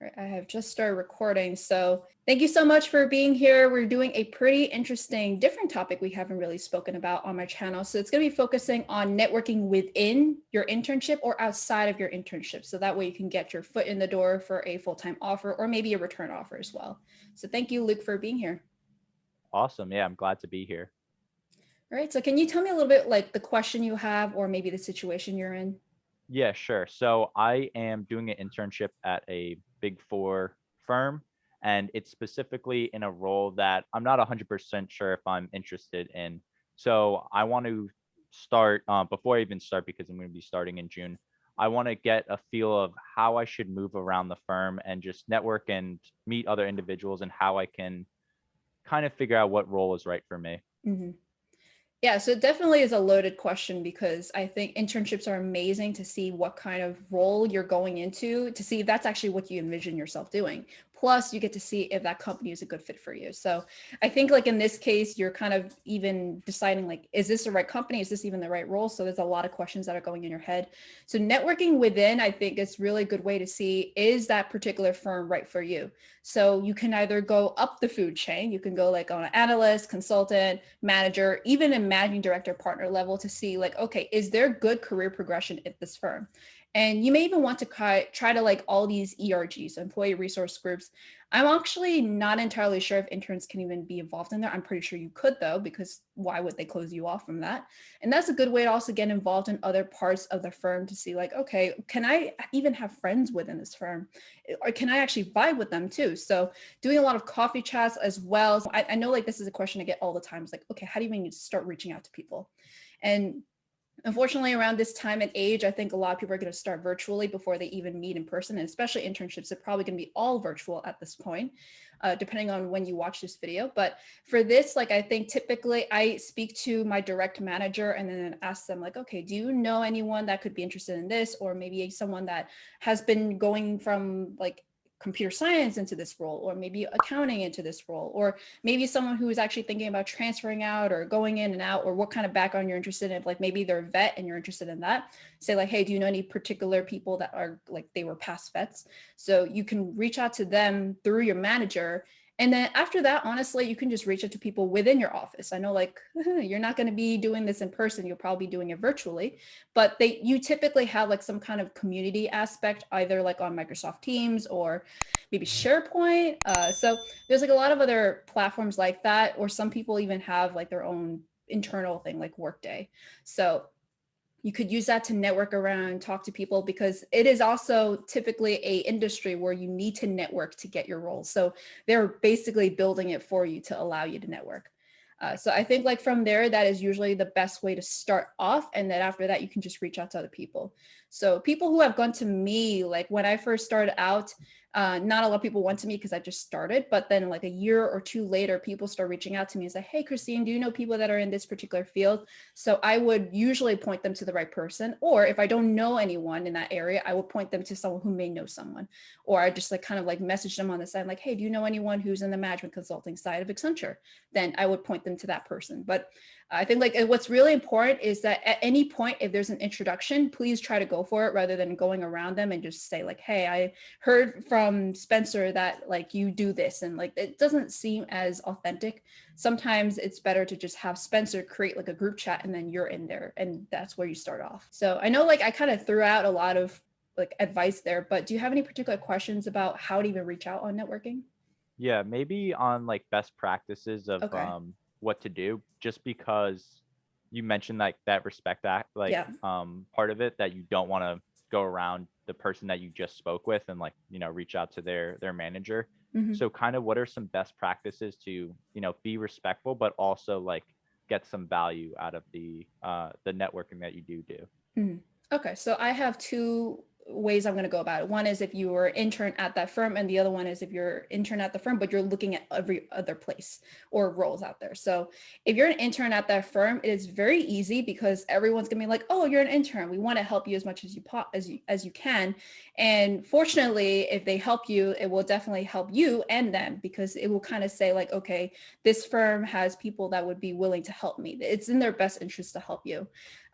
Right, I have just started recording. So thank you so much for being here. We're doing a pretty interesting, different topic we haven't really spoken about on my channel. So it's going to be focusing on networking within your internship or outside of your internship. So that way you can get your foot in the door for a full-time offer or maybe a return offer as well. So thank you, Luke, for being here. Awesome. Yeah, I'm glad to be here. All right. So can you tell me a little bit like the question you have or maybe the situation you're in? Yeah, sure. So I am doing an internship at a Big Four firm, and it's specifically in a role that I'm not 100% sure if I'm interested in. So I want to start before I even start, because I'm going to be starting in June. I want to get a feel of how I should move around the firm and just network and meet other individuals, and how I can kind of figure out what role is right for me. Mhm. Yeah, so it definitely is a loaded question because I think internships are amazing to see what kind of role you're going into, to see if that's actually what you envision yourself doing. Plus, you get to see if that company is a good fit for you. So I think like in this case, you're kind of even deciding like, is this the right company? Is this even the right role? So there's a lot of questions that are going in your head. So networking within, I think is really a good way to see, is that particular firm right for you? So you can either go up the food chain, you can go like on an analyst, consultant, manager, even a managing director partner level to see like, okay, is there good career progression at this firm? And you may even want to try to like all these ERGs, employee resource groups. I'm actually not entirely sure if interns can even be involved in there. I'm pretty sure you could though, because why would they close you off from that? And that's a good way to also get involved in other parts of the firm to see like, okay, can I even have friends within this firm? Or can I actually vibe with them too? So doing a lot of coffee chats as well. So I know like this is a question I get all the time. It's like, okay, how do you even start reaching out to people? And unfortunately, around this time and age, I think a lot of people are going to start virtually before they even meet in person, and especially internships are probably going to be all virtual at this point, depending on when you watch this video. But for this, like I think typically I speak to my direct manager and then ask them like, okay, do you know anyone that could be interested in this? Or maybe someone that has been going from like computer science into this role, or maybe accounting into this role, or maybe someone who is actually thinking about transferring out or going in and out, or what kind of background you're interested in. If like maybe they're a vet and you're interested in that, say like, hey, do you know any particular people that are like they were past vets? So you can reach out to them through your manager. And then after that, honestly, you can just reach out to people within your office. I know like you're not going to be doing this in person. You'll probably be doing it virtually, but you typically have like some kind of community aspect, either like on Microsoft Teams or maybe SharePoint. So there's like a lot of other platforms like that, or some people even have like their own internal thing like Workday. So you could use that to network around, talk to people, because it is also typically a industry where you need to network to get your roles. So they're basically building it for you to allow you to network. So I think like from there, that is usually the best way to start off. And then after that, you can just reach out to other people. So people who have gone to me, like when I first started out, not a lot of people went to me because I just started, but then like a year or two later, people start reaching out to me and say, hey, Christine, do you know people that are in this particular field? So I would usually point them to the right person. Or if I don't know anyone in that area, I would point them to someone who may know someone. Or I just like kind of like message them on the side, like, hey, do you know anyone who's in the management consulting side of Accenture? Then I would point them to that person. But I think like what's really important is that at any point, if there's an introduction, please try to go for it rather than going around them and just say like, hey, I heard from Spencer that like you do this. And like, it doesn't seem as authentic. Sometimes it's better to just have Spencer create like a group chat and then you're in there and that's where you start off. So I know like I kind of threw out a lot of like advice there, but do you have any particular questions about how to even reach out on networking? Yeah, maybe on like best practices of Okay. what to do, just because you mentioned like that respect act, like Yeah. part of it, that you don't want to go around the person that you just spoke with and like, reach out to their manager. Mhm. So kind of what are some best practices to, be respectful but also like get some value out of the networking that you do? Mhm. Okay, so I have two ways I'm going to go about it. One is if you were intern at that firm, and the other one is if you're intern at the firm, but you're looking at every other place or roles out there. So if you're an intern at that firm, it is very easy because everyone's going to be like, "Oh, you're an intern. We want to help you as much as you can." And fortunately, if they help you, it will definitely help you and them because it will kind of say like, "Okay, this firm has people that would be willing to help me. It's in their best interest to help you."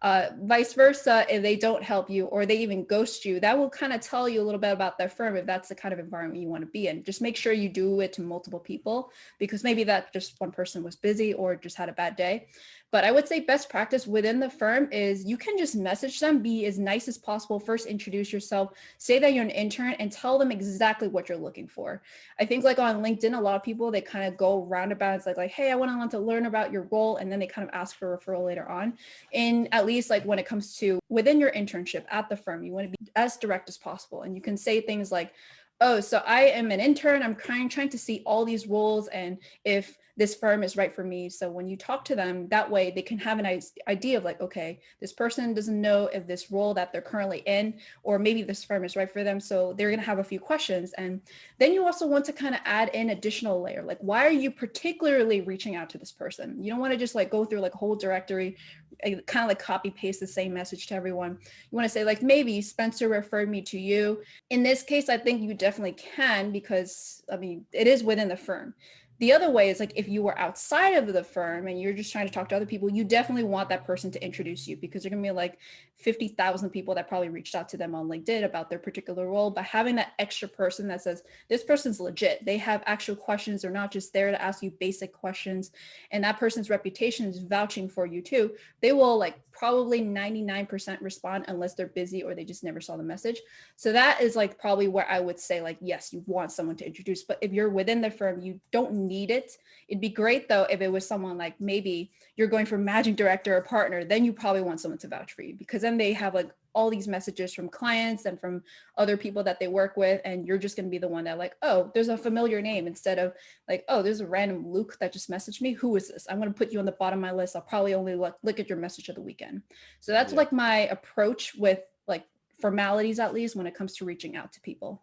Vice versa, if they don't help you or they even ghost you, that will kind of tell you a little bit about their firm if that's the kind of environment you want to be in. Just make sure you do it to multiple people, because maybe that just one person was busy or just had a bad day. But I would say best practice within the firm is you can just message them, be as nice as possible. First, introduce yourself, say that you're an intern, and tell them exactly what you're looking for. I think like on LinkedIn, a lot of people, they kind of go roundabout. It's like, hey, I want to learn about your role. And then they kind of ask for a referral later on. And at least like when it comes to within your internship at the firm, you want to be as direct as possible. And you can say things like, oh, so I am an intern. I'm trying to see all these roles and if this firm is right for me. So when you talk to them that way, they can have an idea of like, okay, this person doesn't know if this role that they're currently in, or maybe this firm is right for them. So they're going to have a few questions. And then you also want to kind of add in additional layer. Like, why are you particularly reaching out to this person? You don't want to just like go through like a whole directory, kind of like copy paste the same message to everyone. You want to say like, maybe Spencer referred me to you. In this case, I think you definitely can, because I mean, it is within the firm. The other way is like if you were outside of the firm and you're just trying to talk to other people, you definitely want that person to introduce you, because they're going to be like 50,000 people that probably reached out to them on LinkedIn about their particular role. But having that extra person that says, this person's legit, they have actual questions, they're not just there to ask you basic questions, and that person's reputation is vouching for you too, they will like probably 99% respond unless they're busy or they just never saw the message. So that is like probably where I would say like, yes, you want someone to introduce, but if you're within the firm, you don't need it. It'd be great though if it was someone like maybe you're going for managing director or partner, then you probably want someone to vouch for you, because then they have like all these messages from clients and from other people that they work with, and you're just going to be the one that like, oh, there's a familiar name, instead of like, oh, there's a random Luke that just messaged me, who is this? I'm going to put you on the bottom of my list. I'll probably only look at your message of the weekend. So that's like my approach with like formalities, at least when it comes to reaching out to people.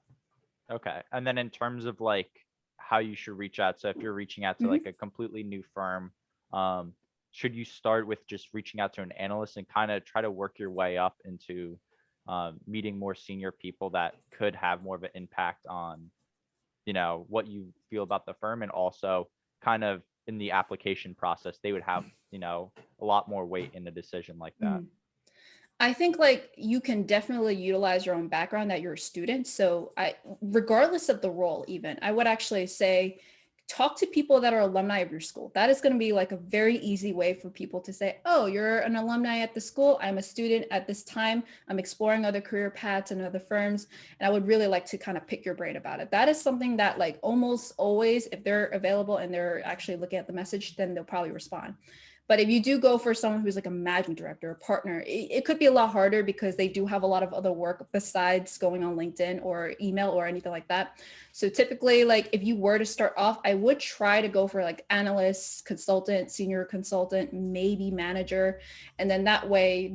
Okay. And then in terms of like how you should reach out, so if you're reaching out to like a completely new firm, should you start with just reaching out to an analyst and kind of try to work your way up into meeting more senior people that could have more of an impact on, what you feel about the firm, and also kind of in the application process, they would have, a lot more weight in a decision like that? I think like you can definitely utilize your own background that you're a student. So regardless of the role, even, I would actually say, talk to people that are alumni of your school. That is going to be like a very easy way for people to say, oh, you're an alumni at the school. I'm a student at this time. I'm exploring other career paths and other firms. And I would really like to kind of pick your brain about it. That is something that like almost always, if they're available and they're actually looking at the message, then they'll probably respond. But if you do go for someone who's like a managing director, a partner, it could be a lot harder, because they do have a lot of other work besides going on LinkedIn or email or anything like that. So typically, like if you were to start off, I would try to go for like analyst, consultant, senior consultant, maybe manager. And then that way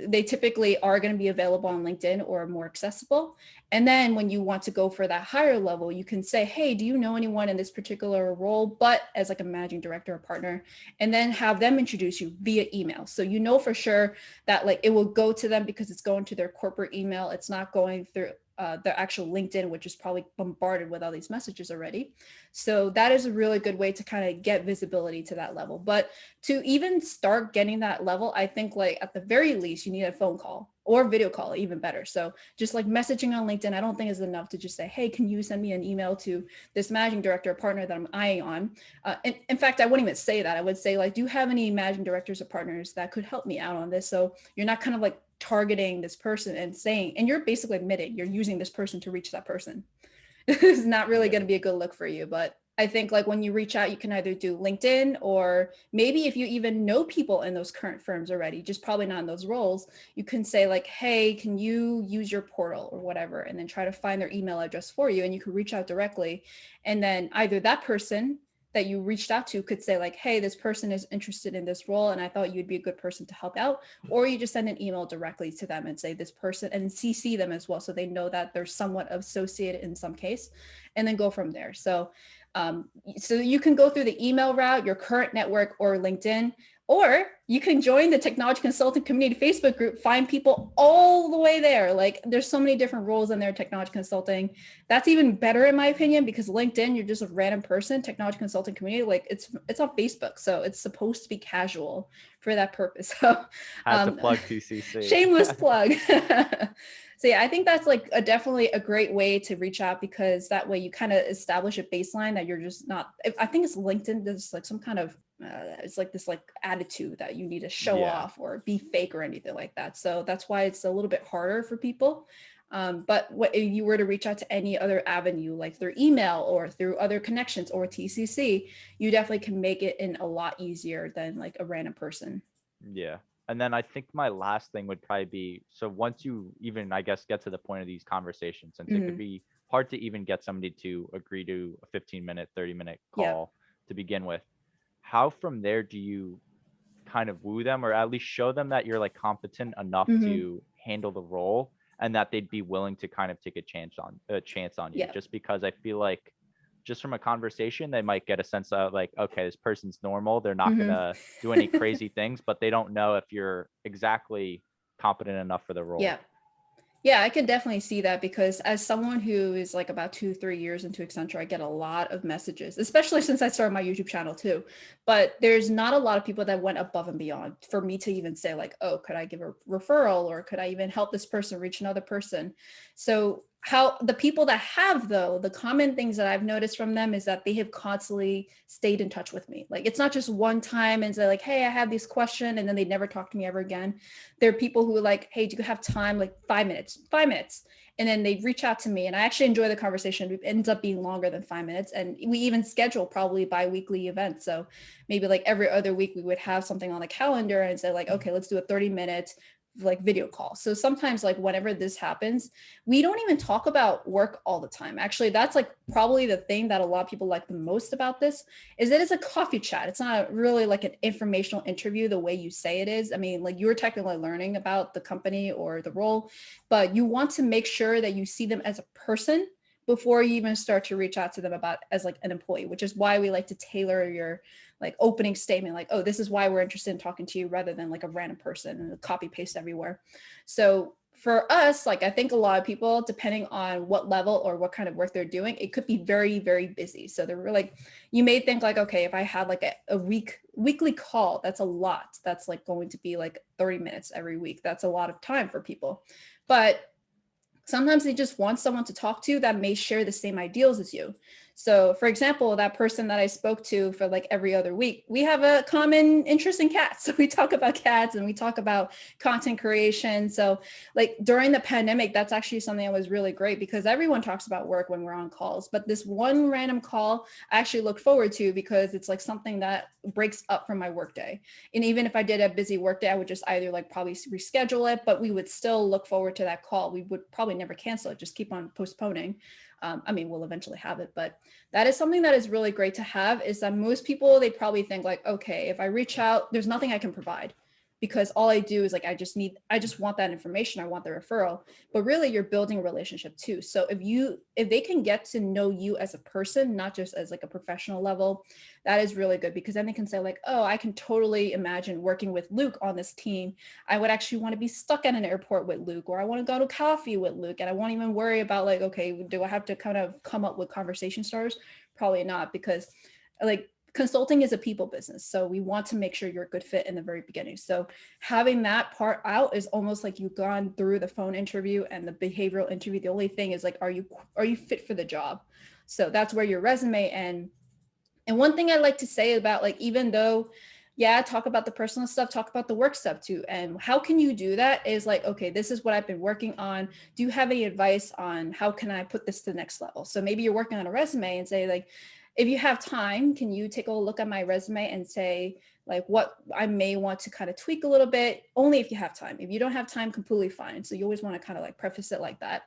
they typically are going to be available on LinkedIn or more accessible. And then when you want to go for that higher level, you can say, hey, do you know anyone in this particular role, but as like a managing director or partner, and then have them introduce you via email. So you know for sure that like it will go to them, because it's going to their corporate email. It's not going through the actual LinkedIn, which is probably bombarded with all these messages already. So that is a really good way to kind of get visibility to that level. But to even start getting that level, I think like at the very least, you need a phone call or video call, even better. So just like messaging on LinkedIn, I don't think is enough to just say, hey, can you send me an email to this managing director or partner that I'm eyeing on? In fact, I wouldn't even say that. I would say like, do you have any managing directors or partners that could help me out on this? So you're not kind of like targeting this person and saying, and you're basically admitting you're using this person to reach that person. It's not really going to be a good look for you. But I think like when you reach out, you can either do LinkedIn, or maybe if you even know people in those current firms already, just probably not in those roles, you can say like, hey, can you use your portal or whatever, and then try to find their email address for you, and you can reach out directly. And then either that person that you reached out to could say like, hey, this person is interested in this role and I thought you'd be a good person to help out. Or you just send an email directly to them and say this person, and CC them as well, so they know that they're somewhat associated in some case, and then go from there. So you can go through the email route, your current network, or LinkedIn. Or you can join the technology consultant community Facebook group, find people all the way there. Like there's so many different roles in there, technology consulting. That's even better in my opinion, because LinkedIn, you're just a random person, technology consulting community, like it's on Facebook. So it's supposed to be casual for that purpose. So Had to plug TCC. shameless plug. So yeah, I think that's like definitely a great way to reach out, because that way you kind of establish a baseline that you're just not, I think it's LinkedIn, there's like some kind of, it's like this like attitude that you need to show Yeah. off or be fake or anything like that. So that's why it's a little bit harder for people. But what if you were to reach out to any other avenue, like through email or through other connections or TCC, you definitely can make it in a lot easier than like a random person. Yeah. And then I think my last thing would probably be, so once you even, I guess, get to the point of these conversations, since it could Mhm. be hard to even get somebody to agree to a 15-minute, 30-minute Yeah. call to begin with, how from there do you kind of woo them, or at least show them that you're like competent enough Hmm. to handle the role, and that they'd be willing to kind of take a chance on you? Yeah. Just because I feel like just from a conversation, they might get a sense of like, okay, this person's normal. They're not Hmm. gonna do any crazy things, but they don't know if you're exactly competent enough for the role. Yeah. Yeah, I can definitely see that, because as someone who is like about 2, 3 years into Accenture, I get a lot of messages, especially since I started my YouTube channel too. But there's not a lot of people that went above and beyond for me to even say like, oh, could I give a referral, or could I even help this person reach another person? So how the people that have, though, the common things that I've noticed from them is that they have constantly stayed in touch with me. Like it's not just one time and say like, hey, I have this question, and then they never talk to me ever again. There are people who are like, hey, do you have time? Like 5 minutes, 5 minutes. And then they reach out to me, and I actually enjoy the conversation. It ends up being longer than 5 minutes. And we even schedule probably bi-weekly events. So maybe like every other week we would have something on the calendar and say like, okay, let's do a 30-minute like video call. So sometimes like whenever this happens, we don't even talk about work all the time. Actually, that's like probably the thing that a lot of people like the most about this, is that it's a coffee chat. It's not really like an informational interview the way you say it is. I mean, like you're technically learning about the company or the role, but you want to make sure that you see them as a person before you even start to reach out to them about as like an employee, which is why we like to tailor your like opening statement, like, oh, this is why we're interested in talking to you, rather than like a random person and copy paste everywhere. So for us, like I think a lot of people, depending on what level or what kind of work they're doing, it could be very, very busy. So they're really like, you may think like, okay, if I had like a weekly call, that's a lot. That's like going to be like 30 minutes every week. That's a lot of time for people. But sometimes they just want someone to talk to that may share the same ideals as you. So for example, that person that I spoke to for like every other week, we have a common interest in cats. So we talk about cats and we talk about content creation. So like during the pandemic, that's actually something that was really great, because everyone talks about work when we're on calls. But this one random call I actually look forward to, because it's like something that breaks up from my workday. And even if I did a busy workday, I would just either like probably reschedule it, but we would still look forward to that call. We would probably never cancel it, just keep on postponing. I mean, we'll eventually have it, but that is something that is really great to have, is that most people, they probably think like, okay, if I reach out, there's nothing I can provide, because all I do is like, I just want that information. I want the referral, but really you're building a relationship too. So if they can get to know you as a person, not just as like a professional level, that is really good, because then they can say like, oh, I can totally imagine working with Luke on this team. I would actually want to be stuck at an airport with Luke, or I want to go to coffee with Luke, and I won't even worry about like, okay, do I have to kind of come up with conversation starters? Probably not, because like consulting is a people business. So we want to make sure you're a good fit in the very beginning. So having that part out is almost like you've gone through the phone interview and the behavioral interview. The only thing is like, are you fit for the job? So that's where your resume and one thing I like to say about like, even though, yeah, talk about the personal stuff, talk about the work stuff too. And how can you do that is like, okay, this is what I've been working on. Do you have any advice on how can I put this to the next level? So maybe you're working on a resume and say like, if you have time, can you take a look at my resume and say like what I may want to kind of tweak a little bit, only if you have time. If you don't have time, completely fine. So you always want to kind of like preface it like that.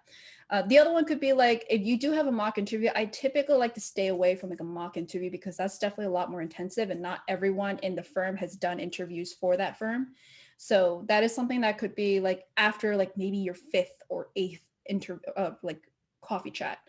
The other one could be like, if you do have a mock interview, I typically like to stay away from like a mock interview, because that's definitely a lot more intensive, and not everyone in the firm has done interviews for that firm. So that is something that could be like after like maybe your fifth or eighth like coffee chat.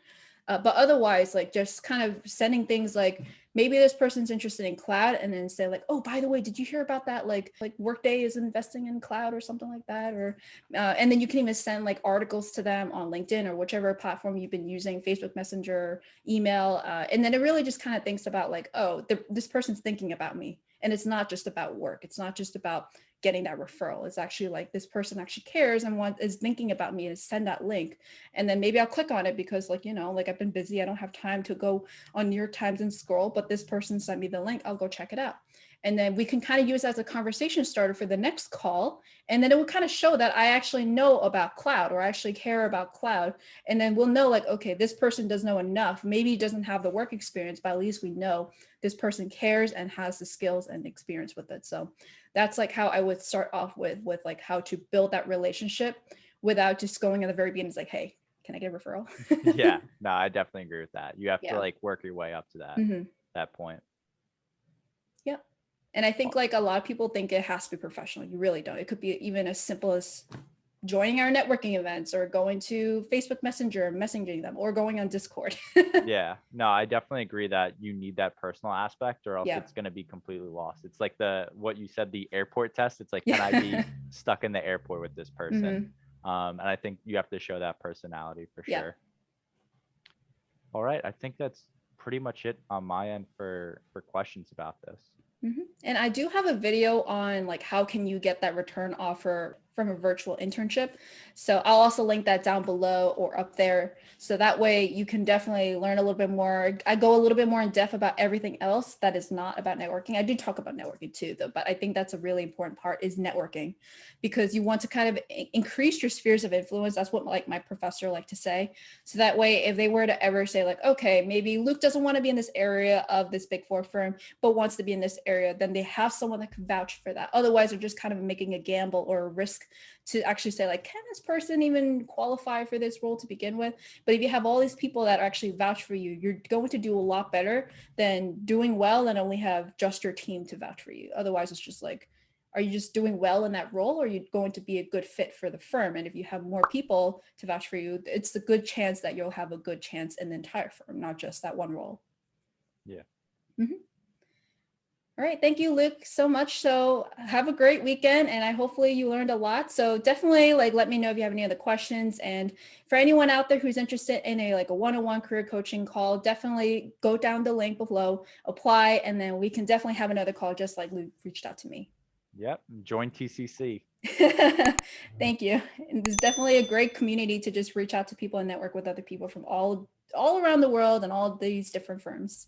But otherwise, like just kind of sending things like maybe this person's interested in cloud, and then say like, oh, by the way, did you hear about that? Like Workday is investing in cloud or something like that. Or and then you can even send like articles to them on LinkedIn or whichever platform you've been using, Facebook Messenger, email. And then it really just kind of thinks about like, oh, this person's thinking about me. And it's not just about work. It's not just about getting that referral. It's actually like this person actually cares and is thinking about me, to send that link. And then maybe I'll click on it because like, like I've been busy. I don't have time to go on New York Times and scroll, but this person sent me the link. I'll go check it out. And then we can kind of use as a conversation starter for the next call. And then it will kind of show that I actually know about cloud, or I actually care about cloud. And then we'll know like, okay, this person does know enough. Maybe he doesn't have the work experience, but at least we know this person cares and has the skills and experience with it. So that's like how I would start off with like how to build that relationship without just going at the very beginning. It's like, hey, can I get a referral? Yeah, no, I definitely agree with that. You have Yeah. to like work your way up to that Mm-hmm. that point. Yeah. And I think like a lot of people think it has to be professional. You really don't. It could be even as simple as joining our networking events, or going to Facebook Messenger, messaging them, or going on Discord. Yeah, no, I definitely agree that you need that personal aspect, or else Yeah. it's going to be completely lost. It's like what you said, the airport test. It's like, can I be Yeah. stuck in the airport with this person? Mhm. And I think you have to show that personality for Yeah. sure. All right, I think that's pretty much it on my end for questions about this. And I do have a video on like how can you get that return offer from a virtual internship. So I'll also link that down below or up there. So that way you can definitely learn a little bit more. I go a little bit more in depth about everything else that is not about networking. I do talk about networking too, though, but I think that's a really important part, is networking, because you want to kind of increase your spheres of influence. That's what like my professor liked to say. So that way, if they were to ever say like, okay, maybe Luke doesn't want to be in this area of this big four firm, but wants to be in this area, then they have someone that can vouch for that. Otherwise, they're just kind of making a gamble or a risk to actually say like, can this person even qualify for this role to begin with? But if you have all these people that actually vouch for you, you're going to do a lot better than doing well and only have just your team to vouch for you. Otherwise, it's just like, are you just doing well in that role, or are you going to be a good fit for the firm? And if you have more people to vouch for you, it's a good chance that you'll have a good chance in the entire firm, not just that one role. Yeah. Mm-hmm. All right. Thank you, Luke, so much. So have a great weekend, and I hopefully you learned a lot. So definitely like let me know if you have any other questions. And for anyone out there who's interested in a one-on-one career coaching call, definitely go down the link below, apply, and then we can definitely have another call just like Luke reached out to me. Yep. Join TCC. Thank you. And there's definitely a great community to just reach out to people and network with other people from all around the world and all these different firms.